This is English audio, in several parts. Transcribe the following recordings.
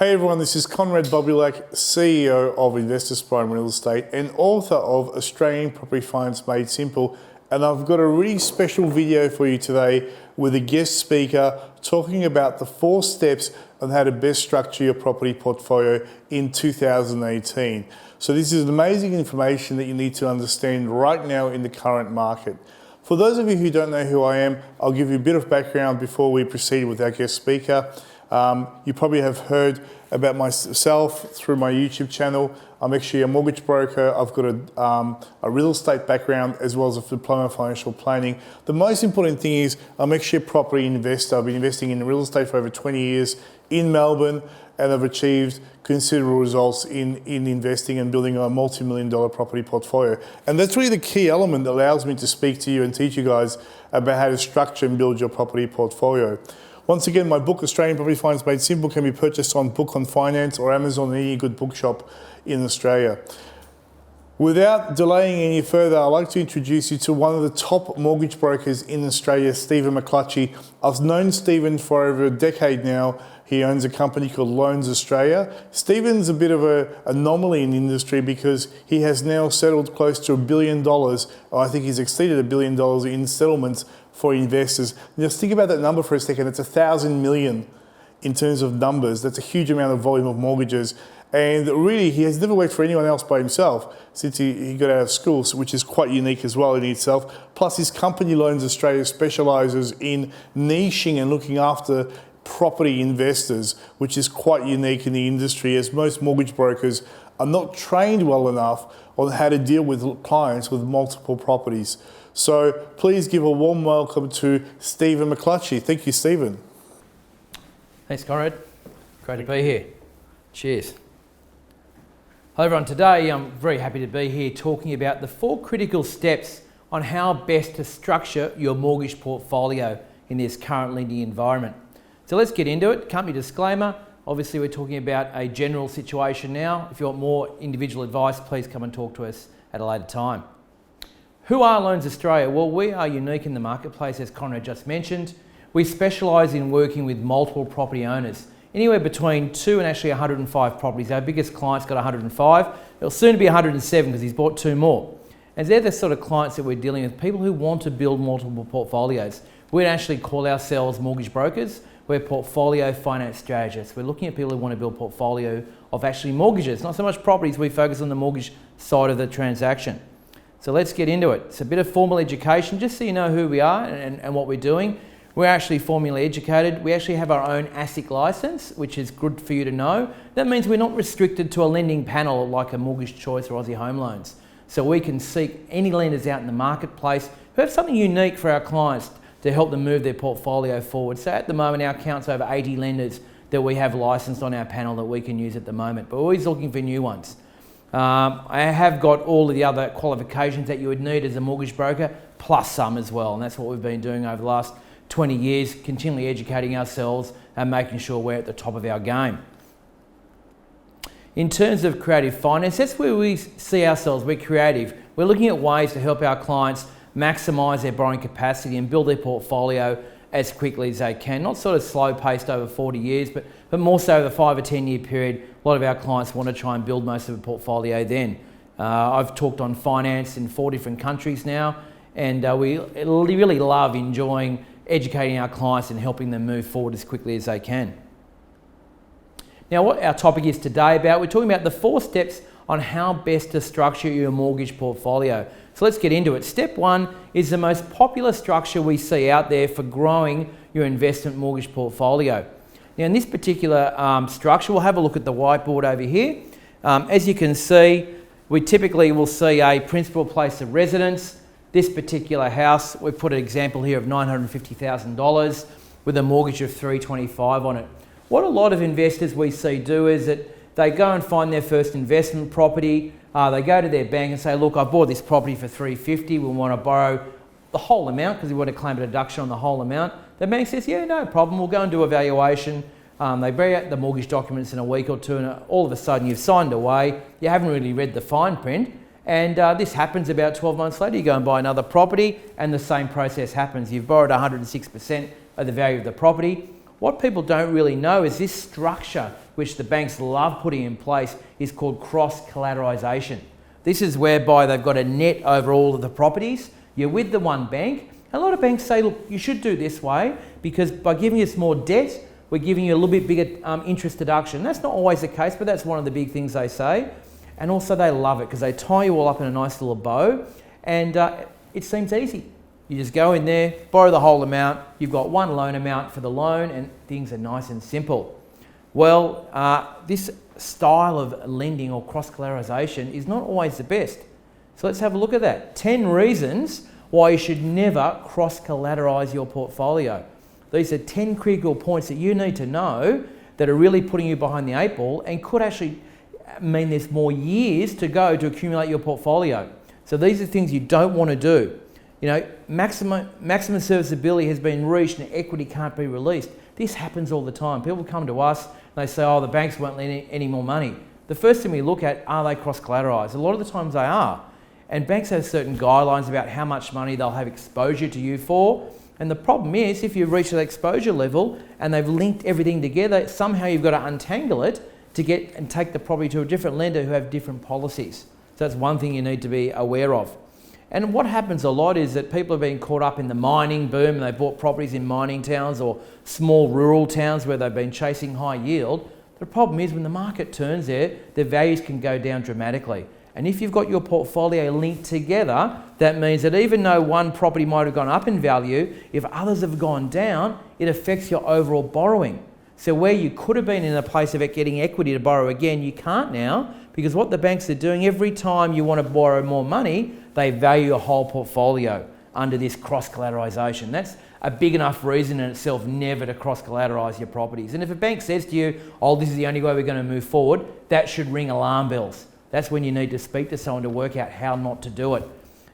Hey everyone, this is Conrad Bobulak, CEO of Investors Prime Real Estate and author of Australian Property Finance Made Simple. And I've got a really special video for you today with a guest speaker talking about the 4 steps on how to best structure your property portfolio in 2018. So this is amazing information that you need to understand right now in the current market. For those of you who don't know who I am, I'll give you a bit of background before we proceed with our guest speaker. You probably have heard about myself through my YouTube channel. I'm actually a mortgage broker. I've got a real estate background as well as a diploma in financial planning. The most important thing is I'm actually a property investor. I've been investing in real estate for over 20 years in Melbourne, and I've achieved considerable results in investing and building a multi-million-dollar property portfolio. And that's really the key element that allows me to speak to you and teach you guys about how to structure and build your property portfolio. Once again, my book, Australian Property Finance Made Simple, can be purchased on Book on Finance or Amazon or any good bookshop in Australia. Without delaying any further, I'd like to introduce you to one of the top mortgage brokers in Australia, Stephen McClutchie. I've known Stephen for over a decade now. He owns a company called Loans Australia. Stephen's a bit of an anomaly in the industry because he has now settled close to $1 billion. I think he's exceeded $1 billion in settlements for investors. Just think about that number for a second. It's 1,000 million in terms of numbers. That's a huge amount of volume of mortgages. And really, he has never worked for anyone else by himself since he got out of school, which is quite unique as well in itself. Plus, his company, Loans Australia, specialises in niching and looking after property investors, which is quite unique in the industry, as most mortgage brokers are not trained well enough on how to deal with clients with multiple properties. So please give a warm welcome to Stephen McClutchie. Thank you, Stephen. Thanks, Conrad. Great to be here. Cheers. Hello everyone. Today I'm very happy to be here talking about the 4 critical steps on how best to structure your mortgage portfolio in this current lending environment. So let's get into it. Company disclaimer. Obviously we're talking about a general situation now. If you want more individual advice, please come and talk to us at a later time. Who are Loans Australia? Well, we are unique in the marketplace, as Conrad just mentioned. We specialise in working with multiple property owners, anywhere between 2 and actually 105 properties. Our biggest client's got 105. It'll soon be 107 because he's bought 2 more. And they're the sort of clients that we're dealing with, people who want to build multiple portfolios. We actually call ourselves mortgage brokers. We're portfolio finance strategists. We're looking at people who want to build portfolio of actually mortgages, not so much properties. We focus on the mortgage side of the transaction. So let's get into it. It's a bit of formal education, just so you know who we are and what we're doing. We're actually formally educated. We actually have our own ASIC license, which is good for you to know. That means we're not restricted to a lending panel like a Mortgage Choice or Aussie Home Loans. So we can seek any lenders out in the marketplace who have something unique for our clients to help them move their portfolio forward. So at the moment, our count's over 80 lenders that we have licensed on our panel that we can use at the moment, but we're always looking for new ones. I have got all of the other qualifications that you would need as a mortgage broker, plus some as well, and that's what we've been doing over the last 20 years, continually educating ourselves and making sure we're at the top of our game. In terms of creative finance, that's where we see ourselves. We're creative. We're looking at ways to help our clients maximise their borrowing capacity and build their portfolio as quickly as they can. Not sort of slow-paced over 40 years, but more so over a 5 or 10 year period. A lot of our clients want to try and build most of a portfolio then. I've talked on finance in 4 different countries now, and we really love enjoying educating our clients and helping them move forward as quickly as they can. Now, what our topic is today about, we're talking about the 4 steps on how best to structure your mortgage portfolio. So let's get into it. Step 1 is the most popular structure we see out there for growing your investment mortgage portfolio. Now, in this particular structure, we'll have a look at the whiteboard over here. As you can see, we typically will see a principal place of residence. This particular house, we put an example here of $950,000 with a mortgage of $325,000 on it. What a lot of investors we see do is that they go and find their first investment property. They go to their bank and say, look, I bought this property for $350,000. We want to borrow the whole amount because we want to claim a deduction on the whole amount. The bank says, yeah, no problem. We'll go and do a valuation. They bring out the mortgage documents in a week or 2 and all of a sudden you've signed away. You haven't really read the fine print. And this happens about 12 months later. You go and buy another property and the same process happens. You've borrowed 106% of the value of the property. What people don't really know is this structure which the banks love putting in place, is called cross-collateralisation. This is whereby they've got a net over all of the properties. You're with the one bank. A lot of banks say, look, you should do this way because by giving us more debt, we're giving you a little bit bigger interest deduction. That's not always the case, but that's one of the big things they say. And also they love it because they tie you all up in a nice little bow, and it seems easy. You just go in there, borrow the whole amount, you've got one loan amount for the loan, and things are nice and simple. Well, this style of lending or cross-collateralisation is not always the best. So let's have a look at that. 10 reasons why you should never cross-collateralise your portfolio. These are 10 critical points that you need to know that are really putting you behind the eight ball and could actually mean there's more years to go to accumulate your portfolio. So these are things you don't want to do. You know, maximum serviceability has been reached and equity can't be released. This happens all the time. People come to us and they say, oh, the banks won't lend any more money. The first thing we look at, are they cross-collateralised? A lot of the times they are. And banks have certain guidelines about how much money they'll have exposure to you for. And the problem is, if you've reached that exposure level and they've linked everything together, somehow you've got to untangle it to get and take the property to a different lender who have different policies. So that's one thing you need to be aware of. And what happens a lot is that people are being caught up in the mining boom and they bought properties in mining towns or small rural towns where they've been chasing high yield. The problem is when the market turns there, their values can go down dramatically. And if you've got your portfolio linked together, that means that even though one property might have gone up in value, if others have gone down, it affects your overall borrowing. So where you could have been in a place of getting equity to borrow again, you can't now, because what the banks are doing, every time you want to borrow more money, they value your whole portfolio under this cross-collateralisation. That's a big enough reason in itself never to cross-collateralise your properties. And if a bank says to you, oh, this is the only way we're going to move forward, that should ring alarm bells. That's when you need to speak to someone to work out how not to do it.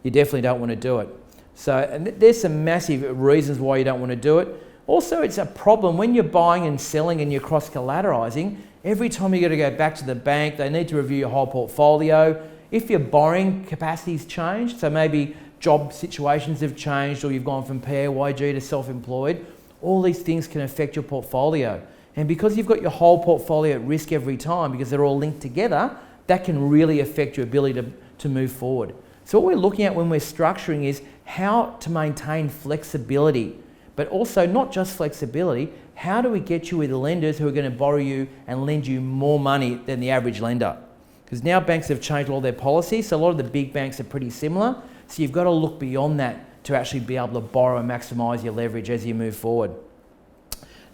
You definitely don't want to do it. So and there's some massive reasons why you don't want to do it. Also, it's a problem when you're buying and selling and you're cross-collateralising. Every time you've got to go back to the bank, they need to review your whole portfolio. If your borrowing capacity's changed, so maybe job situations have changed or you've gone from PAYG to self-employed, all these things can affect your portfolio. And because you've got your whole portfolio at risk every time because they're all linked together, that can really affect your ability to move forward. So what we're looking at when we're structuring is how to maintain flexibility, but also not just flexibility, how do we get you with the lenders who are going to borrow you and lend you more money than the average lender? Because now banks have changed all their policies, so a lot of the big banks are pretty similar, so you've got to look beyond that to actually be able to borrow and maximise your leverage as you move forward.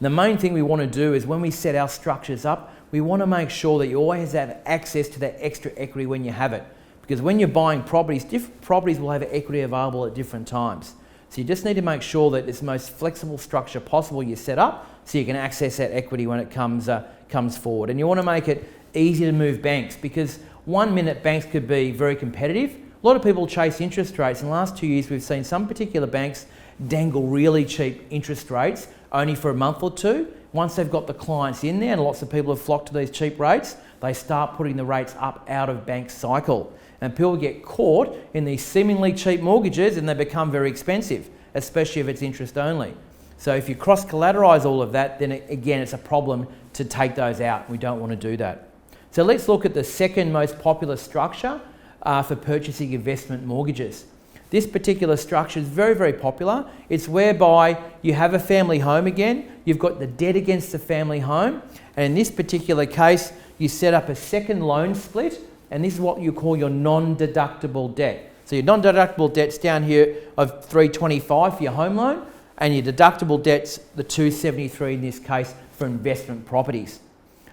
The main thing we want to do is when we set our structures up, we want to make sure that you always have access to that extra equity when you have it. Because when you're buying properties, different properties will have equity available at different times. So you just need to make sure that it's the most flexible structure possible you set up so you can access that equity when it comes forward. And you want to make it easy to move banks because 1 minute banks could be very competitive. A lot of people chase interest rates. In the last 2 years, we've seen some particular banks dangle really cheap interest rates only for a month or two. Once they've got the clients in there and lots of people have flocked to these cheap rates, they start putting the rates up out of bank cycle. And people get caught in these seemingly cheap mortgages and they become very expensive, especially if it's interest only. So if you cross-collateralise all of that, then again, it's a problem to take those out. We don't want to do that. So let's look at the second most popular structure for purchasing investment mortgages. This particular structure is very, very popular. It's whereby you have a family home again, you've got the debt against the family home, and in this particular case, you set up a second loan split, and this is what you call your non-deductible debt. So your non-deductible debt's down here of $325 for your home loan, and your deductible debt's the $273 in this case for investment properties.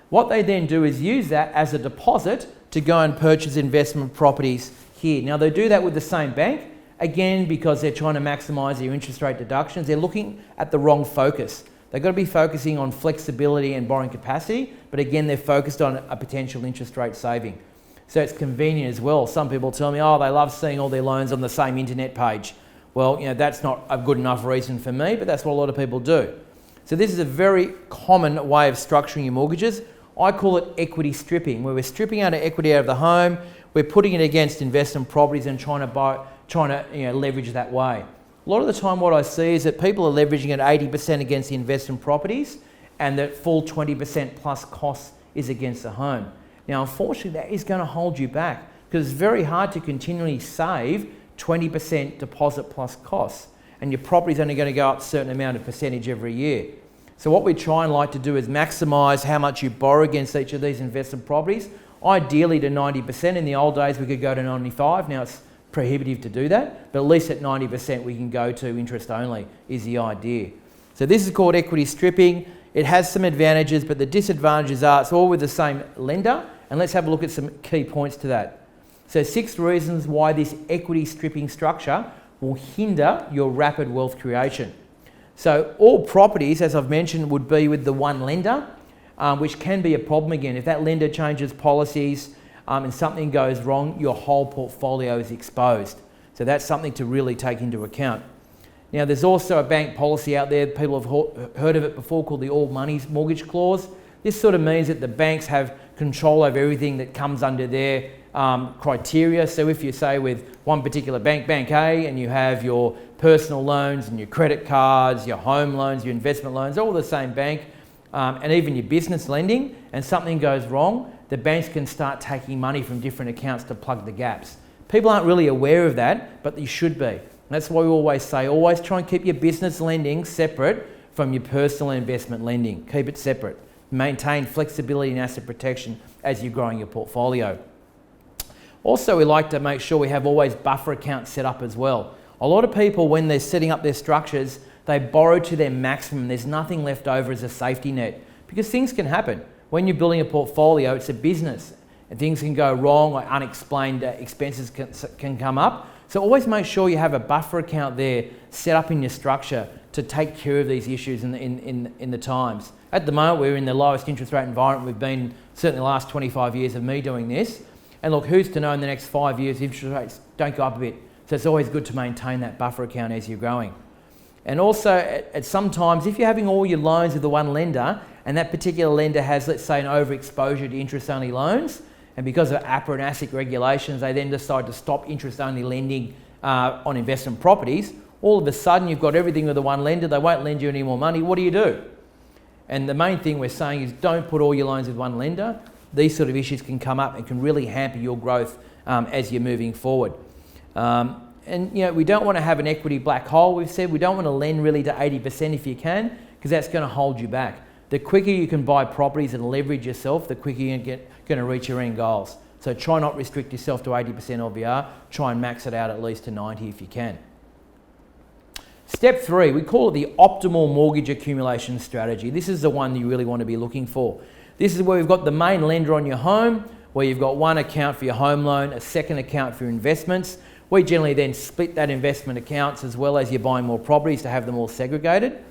What they then do is use that as a deposit to go and purchase investment properties here. Now they do that with the same bank, again because they're trying to maximise their interest rate deductions. They're looking at the wrong focus. They've got to be focusing on flexibility and borrowing capacity, but again they're focused on a potential interest rate saving. So it's convenient as well. Some people tell me, oh, they love seeing all their loans on the same internet page. Well, you know, that's not a good enough reason for me, but that's what a lot of people do. So this is a very common way of structuring your mortgages. I call it equity stripping, where we're stripping out equity out of the home, we're putting it against investment properties and trying to leverage that way. A lot of the time what I see is that people are leveraging at 80% against the investment properties and that full 20% plus costs is against the home. Now, unfortunately, that is going to hold you back because it's very hard to continually save 20% deposit plus costs, and your property's only going to go up a certain amount of percentage every year. So what we try and like to do is maximise how much you borrow against each of these investment properties, ideally to 90%. In the old days, we could go to 95%. Now it's prohibitive to do that, but at least at 90% we can go to interest only is the idea. So this is called equity stripping. It has some advantages, but the disadvantages are it's all with the same lender. And let's have a look at some key points to that. So 6 reasons why this equity stripping structure will hinder your rapid wealth creation. So all properties, as I've mentioned, would be with the one lender, which can be a problem again. If that lender changes policies and something goes wrong, your whole portfolio is exposed. So that's something to really take into account. Now, there's also a bank policy out there, people have heard of it before, called the All Monies Mortgage Clause. This sort of means that the banks have control over everything that comes under their criteria. So if you say with one particular bank, Bank A, and you have your personal loans and your credit cards, your home loans, your investment loans, all the same bank, and even your business lending, and something goes wrong, the banks can start taking money from different accounts to plug the gaps. People aren't really aware of that, but you should be. That's why we always say, always try and keep your business lending separate from your personal investment lending. Keep it separate. Maintain flexibility and asset protection as you're growing your portfolio. Also, we like to make sure we have always buffer accounts set up as well. A lot of people, when they're setting up their structures, they borrow to their maximum. There's nothing left over as a safety net because things can happen. When you're building a portfolio, it's a business and things can go wrong or unexplained expenses can come up. So always make sure you have a buffer account there set up in your structure to take care of these issues in the times. At the moment, we're in the lowest interest rate environment we've been certainly the last 25 years of me doing this. And look, who's to know in the next 5 years interest rates don't go up a bit. So it's always good to maintain that buffer account as you're growing. And also, at sometimes, if you're having all your loans with the one lender, and that particular lender has, let's say, an overexposure to interest-only loans, and because of APRA and ASIC regulations, they then decide to stop interest-only lending on investment properties, all of a sudden you've got everything with the one lender, they won't lend you any more money, what do? And the main thing we're saying is don't put all your loans with one lender. These sort of issues can come up and can really hamper your growth as you're moving forward. And you know, we don't want to have an equity black hole. We've said we don't want to lend really to 80% if you can, because that's going to hold you back. The quicker you can buy properties and leverage yourself, the quicker you're going to reach your end goals. So try not restrict yourself to 80% LVR. Try and max it out at least to 90 if you can. Step 3, we call it the optimal mortgage accumulation strategy. This is the one you really want to be looking for. This is where we've got the main lender on your home, where you've got one account for your home loan, a second account for your investments. We generally then split that investment accounts as well as you're buying more properties to have them all segregated.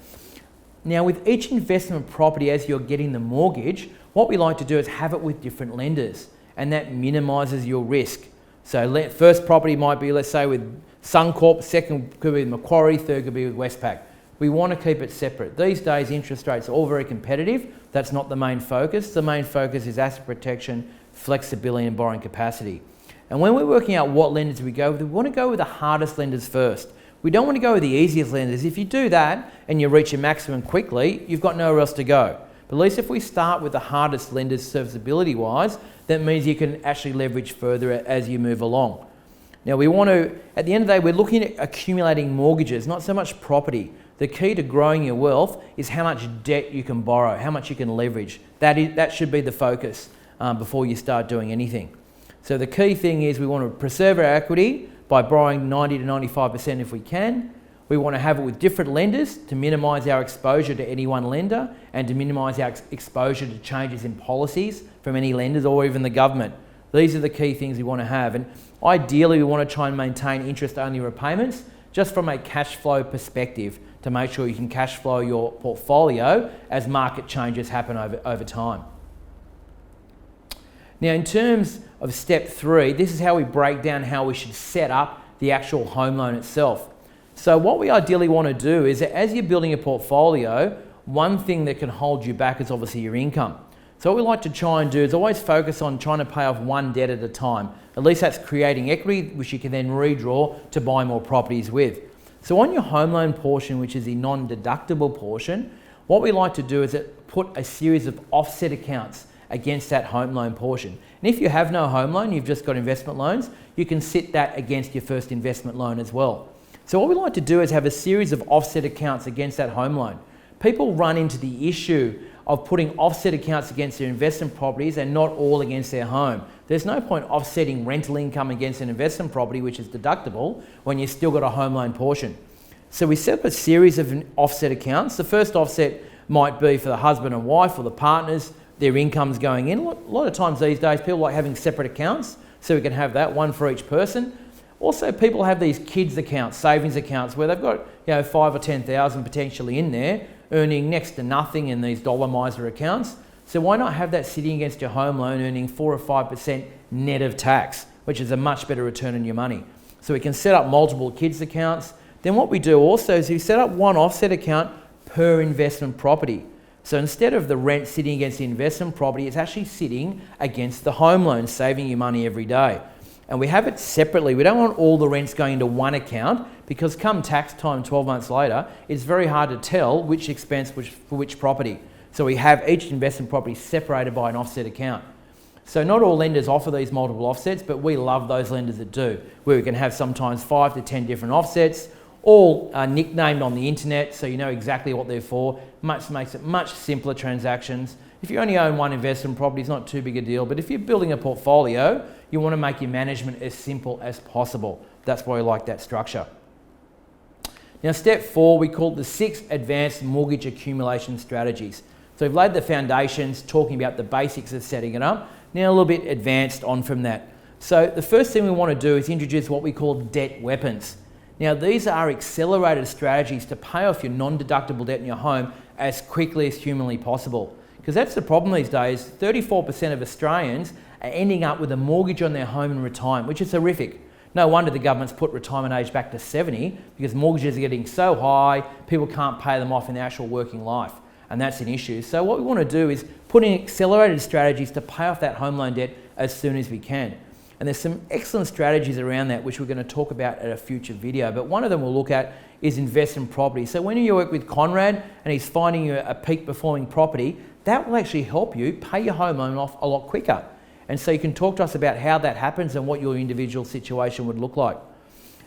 Now, with each investment property, as you're getting the mortgage, what we like to do is have it with different lenders, and that minimises your risk. So first property might be, let's say, with Suncorp, second could be with Macquarie, third could be with Westpac. We want to keep it separate. These days, interest rates are all very competitive. That's not the main focus. The main focus is asset protection, flexibility and borrowing capacity. And when we're working out what lenders we go with, we want to go with the hardest lenders first. We don't want to go with the easiest lenders. If you do that and you reach your maximum quickly, you've got nowhere else to go. But at least if we start with the hardest lenders serviceability-wise, that means you can actually leverage further as you move along. Now we want to, at the end of the day, we're looking at accumulating mortgages, not so much property. The key to growing your wealth is how much debt you can borrow, how much you can leverage. That should be the focus before you start doing anything. So the key thing is we want to preserve our equity by borrowing 90 to 95% if we can. We want to have it with different lenders to minimise our exposure to any one lender and to minimise our exposure to changes in policies from any lenders or even the government. These are the key things we want to have. And ideally, we want to try and maintain interest-only repayments just from a cash flow perspective to make sure you can cash flow your portfolio as market changes happen over time. Now, in terms of step 3, this is how we break down how we should set up the actual home loan itself. So what we ideally want to do is that as you're building a portfolio, one thing that can hold you back is obviously your income. So what we like to try and do is always focus on trying to pay off one debt at a time. At least that's creating equity, which you can then redraw to buy more properties with. So on your home loan portion, which is the non-deductible portion, what we like to do is put a series of offset accounts against that home loan portion. And if you have no home loan, you've just got investment loans, you can sit that against your first investment loan as well. So what we like to do is have a series of offset accounts against that home loan. People run into the issue of putting offset accounts against their investment properties and not all against their home. There's no point offsetting rental income against an investment property, which is deductible, when you've still got a home loan portion. So we set up a series of offset accounts. The first offset might be for the husband and wife or the partners, their income's going in. A lot of times these days people like having separate accounts, so we can have that, one for each person. Also, people have these kids accounts, savings accounts, where they've got 5 or 10,000 potentially in there, earning next to nothing in these dollar miser accounts. So why not have that sitting against your home loan, earning 4 or 5% net of tax, which is a much better return on your money. So we can set up multiple kids accounts. Then what we do also is we set up one offset account per investment property. So instead of the rent sitting against the investment property, it's actually sitting against the home loan, saving you money every day. And we have it separately. We don't want all the rents going into one account, because come tax time 12 months later, it's very hard to tell which expense for which property. So we have each investment property separated by an offset account. So not all lenders offer these multiple offsets, but we love those lenders that do, where we can have sometimes 5 to 10 different offsets, all nicknamed on the internet, so you know exactly what they're for. Makes it much simpler transactions. If you only own one investment property, it's not too big a deal, but if you're building a portfolio, you want to make your management as simple as possible. That's why we like that structure. Now, step 4, we call it the 6 advanced mortgage accumulation strategies. So we've laid the foundations, talking about the basics of setting it up. Now a little bit advanced on from that. So the first thing we want to do is introduce what we call debt weapons. Now, these are accelerated strategies to pay off your non-deductible debt in your home as quickly as humanly possible. Because that's the problem these days. 34% of Australians are ending up with a mortgage on their home in retirement, which is horrific. No wonder the government's put retirement age back to 70, because mortgages are getting so high, people can't pay them off in their actual working life. And that's an issue. So what we want to do is put in accelerated strategies to pay off that home loan debt as soon as we can. And there's some excellent strategies around that, which we're going to talk about at a future video. But one of them we'll look at is invest in property. So when you work with Conrad and he's finding you a peak performing property, that will actually help you pay your home loan off a lot quicker. And so you can talk to us about how that happens and what your individual situation would look like.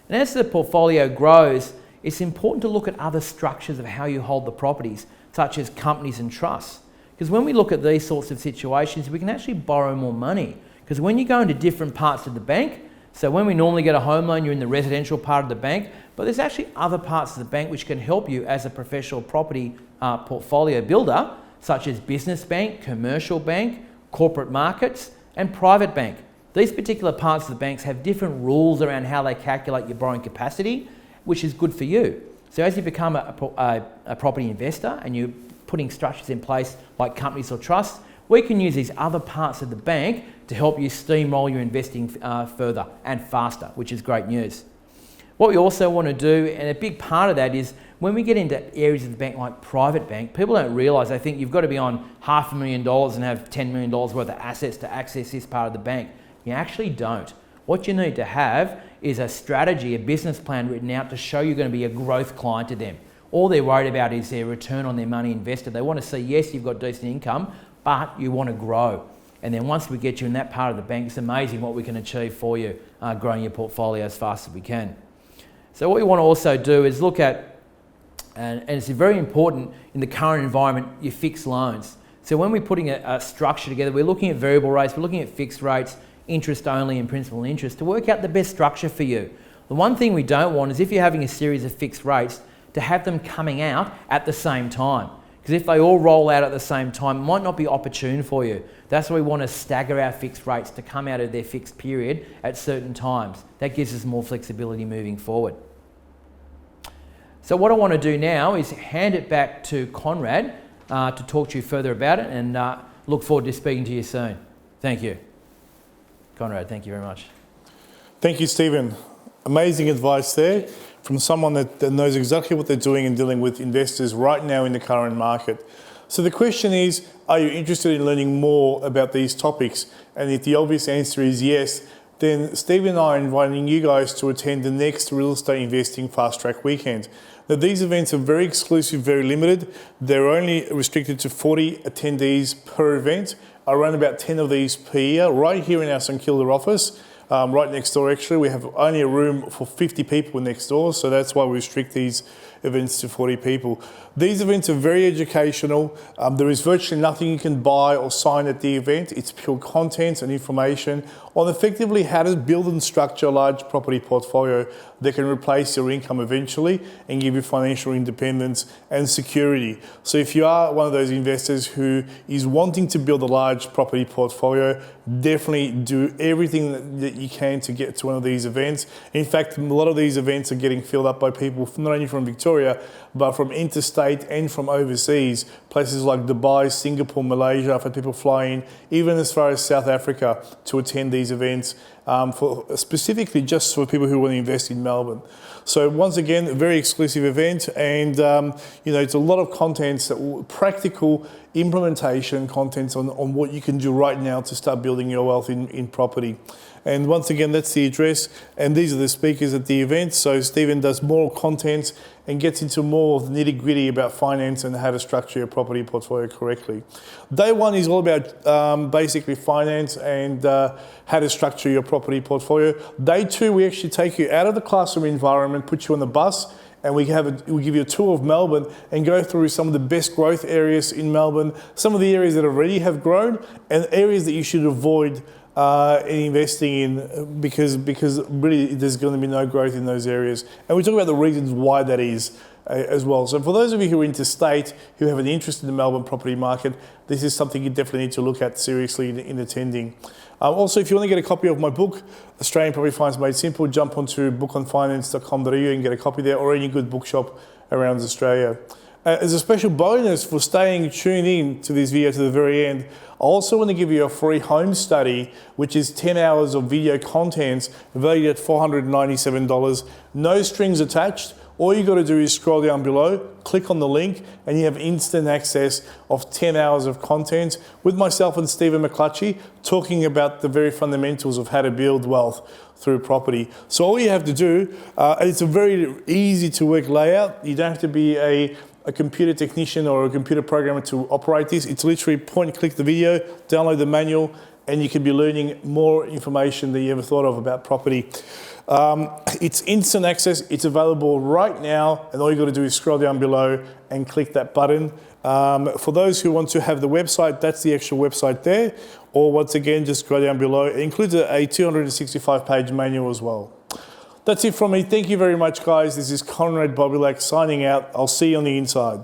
And as the portfolio grows, it's important to look at other structures of how you hold the properties, such as companies and trusts. Because when we look at these sorts of situations, we can actually borrow more money. Because when you go into different parts of the bank, so when we normally get a home loan, you're in the residential part of the bank, but there's actually other parts of the bank which can help you as a professional property portfolio builder, such as business bank, commercial bank, corporate markets, and private bank. These particular parts of the banks have different rules around how they calculate your borrowing capacity, which is good for you. So as you become a property investor and you're putting structures in place like companies or trusts, we can use these other parts of the bank to help you steamroll your investing further and faster, which is great news. What we also want to do, and a big part of that, is when we get into areas of the bank like private bank, people don't realise, they think you've got to be on $500,000 and have $10 million worth of assets to access this part of the bank. You actually don't. What you need to have is a strategy, a business plan written out to show you're going to be a growth client to them. All they're worried about is their return on their money invested. They want to see, yes, you've got decent income, but you want to grow. And then once we get you in that part of the bank, it's amazing what we can achieve for you, growing your portfolio as fast as we can. So what we want to also do is look at, and it's very important in the current environment, your fixed loans. So when we're putting a structure together, we're looking at variable rates, we're looking at fixed rates, interest only and principal and interest to work out the best structure for you. The one thing we don't want is, if you're having a series of fixed rates, to have them coming out at the same time. Because if they all roll out at the same time, it might not be opportune for you. That's why we want to stagger our fixed rates to come out of their fixed period at certain times. That gives us more flexibility moving forward. So what I want to do now is hand it back to Conrad to talk to you further about it, and look forward to speaking to you soon. Thank you. Conrad, thank you very much. Thank you, Stephen. Amazing advice there from someone that knows exactly what they're doing and dealing with investors right now in the current market. So the question is, are you interested in learning more about these topics? And if the obvious answer is yes, then Stephen and I are inviting you guys to attend the next Real Estate Investing Fast Track Weekend. Now, these events are very exclusive, very limited. They're only restricted to 40 attendees per event, I run about 10 of these per year right here in our St Kilda office. Right next door, actually, we have only a room for 50 people next door, so that's why we restrict these events to 40 people. These events are very educational. There is virtually nothing you can buy or sign at the event. It's pure content and information on effectively how to build and structure a large property portfolio that can replace your income eventually and give you financial independence and security. So if you are one of those investors who is wanting to build a large property portfolio, definitely do everything that you can to get to one of these events. In fact, a lot of these events are getting filled up by people not only from Victoria, but from interstate and from overseas, places like Dubai, Singapore, Malaysia. I've had people fly in, even as far as South Africa, to attend these events, specifically just for people who want to invest in Melbourne. So once again, a very exclusive event, and it's a lot of contents, practical implementation contents on what you can do right now to start building your wealth in property. And once again, that's the address, and these are the speakers at the event. So Stephen does more content and gets into more of the nitty-gritty about finance and how to structure your property portfolio correctly. Day one is all about basically finance and how to structure your property portfolio. Day two, we actually take you out of the classroom environment, put you on the bus, and we give you a tour of Melbourne and go through some of the best growth areas in Melbourne, some of the areas that already have grown, and areas that you should avoid in investing in because really there's going to be no growth in those areas. And we talk about the reasons why that is as well. So for those of you who are interstate, who have an interest in the Melbourne property market, this is something you definitely need to look at seriously in attending. Also, if you want to get a copy of my book, Australian Property Finance Made Simple, jump onto bookonfinance.com.au and get a copy there, or any good bookshop around Australia. As a special bonus for staying tuned in to this video to the very end, I also want to give you a free home study, which is 10 hours of video contents valued at $497, no strings attached. All you got to do is scroll down below, click on the link, and you have instant access of 10 hours of content with myself and Stephen McClutchie talking about the very fundamentals of how to build wealth through property. So all you have to do, it's a very easy to work layout. You don't have to be a computer technician or a computer programmer to operate this. It's literally point and click the video, download the manual, and you can be learning more information than you ever thought of about property. It's instant access, it's available right now, and all you got to do is scroll down below and click that button. For those who want to have the website, that's the actual website there, or once again, just scroll down below. It includes a 265-page manual as well. That's it from me. Thank you very much, guys. This is Conrad Bobulak signing out. I'll see you on the inside.